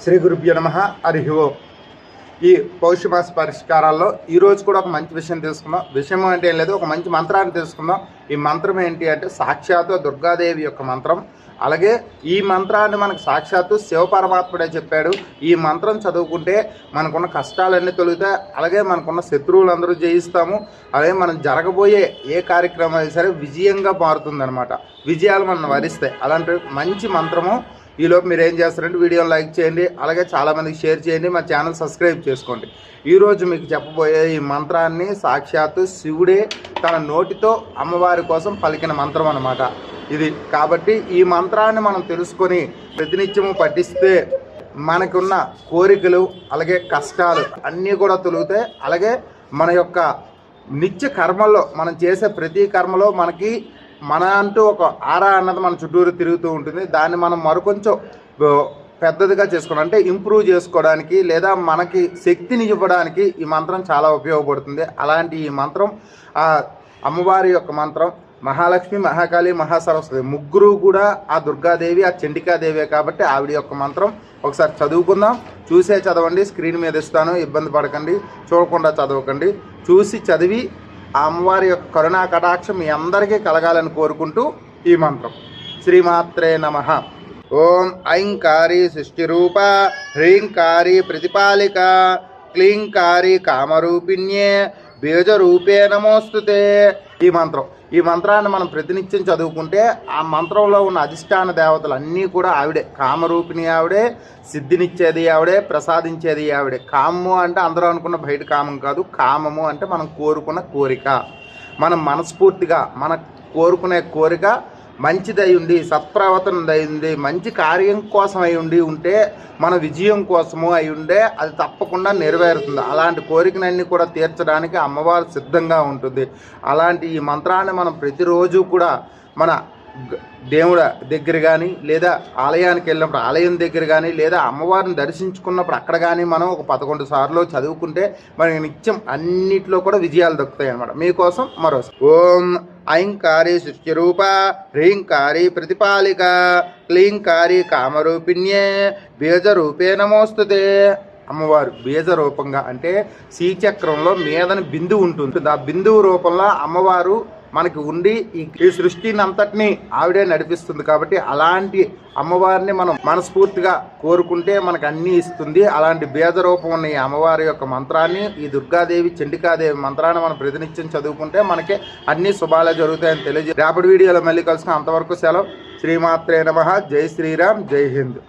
శ్రీ గురుభ్యో నమః. హరి ఓం. ఈ పౌష్యమాస పరిష్కారాల్లో ఈరోజు కూడా ఒక మంచి విషయం తెలుసుకుందాం. విషయం అంటే ఏం లేదు, ఒక మంచి మంత్రాన్ని తెలుసుకుందాం. ఈ మంత్రం ఏంటి అంటే సాక్షాత్తు దుర్గాదేవి యొక్క మంత్రం. అలాగే ఈ మంత్రాన్ని మనకు సాక్షాత్తు శివపరమాత్ముడే చెప్పాడు. ఈ మంత్రం చదువుకుంటే మనకున్న కష్టాలన్నీ తొలుగుతాయి. అలాగే మనకున్న శత్రువులందరూ జయిస్తాము. అలాగే మనం జరగబోయే ఏ కార్యక్రమం అయినా సరే విజయంగా మారుతుందన్నమాట. విజయాలు మనం వరిస్తాయి. అలాంటి మంచి మంత్రము. ఈలోపు మీరు ఏం చేస్తారంటే వీడియోని లైక్ చేయండి, అలాగే చాలామందికి షేర్ చేయండి, మా ఛానల్ సబ్స్క్రైబ్ చేసుకోండి. ఈరోజు మీకు చెప్పబోయే ఈ మంత్రాన్ని సాక్షాత్తు శివుడే తన నోటితో అమ్మవారి కోసం పలికిన మంత్రం అన్నమాట ఇది. కాబట్టి ఈ మంత్రాన్ని మనం తెలుసుకొని ప్రతినిత్యము పఠిస్తే మనకున్న కోరికలు అలాగే కష్టాలు అన్నీ కూడా తొలుగుతాయి. అలాగే మన యొక్క నిత్య కర్మల్లో మనం చేసే ప్రతి కర్మలో మనకి మన అంటూ ఒక ఆరా అన్నది మన చుట్టూరు తిరుగుతూ ఉంటుంది. దాన్ని మనం మరికొంచెం పెద్దదిగా చేసుకోవడం అంటే ఇంప్రూవ్ చేసుకోవడానికి లేదా మనకి శక్తిని ఇవ్వడానికి ఈ మంత్రం చాలా ఉపయోగపడుతుంది. అలాంటి ఈ మంత్రం అమ్మవారి యొక్క మంత్రం మహాలక్ష్మి, మహాకాళి, మహాసరస్వతి ముగ్గురు కూడా ఆ దుర్గాదేవి, ఆ చండికాదేవే కాబట్టి ఆవిడ యొక్క మంత్రం ఒకసారి చదువుకుందాం. చూసే చదవండి, స్క్రీన్ మీద ఇస్తాను, ఇబ్బంది పడకండి, చూడకుండా చదవకండి. చూసి చదివి ఆ అమ్మవారి యొక్క కరుణా కటాక్షం మీ అందరికీ కలగాలని కోరుకుంటూ ఈ మంత్రం. శ్రీమాత్రే నమః. ఓం ఐంకారి సృష్టిరూప, హ్రీంకారి ప్రతిపాలిక, క్లీంకారి కామరూపిణ్యే, బీజరూపే నమోస్తుతే. ఈ మంత్రాన్ని మనం ప్రతినిత్యం చదువుకుంటే ఆ మంత్రంలో ఉన్న అధిష్టాన దేవతలు అన్నీ కూడా ఆవిడే. కామరూపిణి ఆవిడే, సిద్ధినిచ్చేది ఆవిడే, ప్రసాదించేది ఆవిడే. కామము అంటే అందరూ అనుకున్న బయట కామం కాదు. కామము అంటే మనం కోరుకున్న కోరిక, మనం మనస్ఫూర్తిగా మన కోరుకునే కోరిక మంచిదై ఉండి, సత్ప్రవర్తనదై ఉండి, మంచి కార్యం కోసం అయి ఉంటే, మన విజయం కోసము అయి ఉండే అది తప్పకుండా నెరవేరుతుంది. అలాంటి కోరికలన్నీ కూడా తీర్చడానికి అమ్మవారు సిద్ధంగా ఉంటుంది. అలాంటి ఈ మంత్రాన్ని మనం ప్రతిరోజు కూడా మన దేవుడి దగ్గర కానీ లేదా ఆలయానికి వెళ్ళినప్పుడు ఆలయం దగ్గర కానీ లేదా అమ్మవారిని దర్శించుకున్నప్పుడు అక్కడ కానీ మనం ఒక 11 సార్లు చదువుకుంటే మనకి నిత్యం అన్నిట్లో కూడా విజయాలు దక్కుతాయి అన్నమాట. మీకోసం మరోసారి ఓం ఐంకారి సృష్టిరూప, హ్రీంకారి ప్రతిపాలిక, క్లీంకారి కామరూపిణ్యే, బీజరూపే నమోస్తుతే. అమ్మవారు బీజ రూపంగా అంటే శ్రీచక్రంలో మీదని బిందువు ఉంటుంది. ఆ బిందువు రూపంలో అమ్మవారు మనకి ఉండి ఈ సృష్టిని అంతటినీ ఆవిడే నడిపిస్తుంది. కాబట్టి అలాంటి అమ్మవారిని మనం మనస్ఫూర్తిగా కోరుకుంటే మనకు అన్నీ ఇస్తుంది. అలాంటి బీజ రూపం ఉన్న ఈ అమ్మవారి యొక్క మంత్రాన్ని, ఈ దుర్గాదేవి చండికాదేవి మంత్రాన్ని మనం ప్రతినిత్యం చదువుకుంటే మనకి అన్ని శుభాలే జరుగుతాయని తెలియజేసి రేపటి వీడియోలో మళ్ళీ కలుసుకుని అంతవరకు సెలవు. శ్రీమాత్రే నమః. జై శ్రీరామ్, జై హింద్.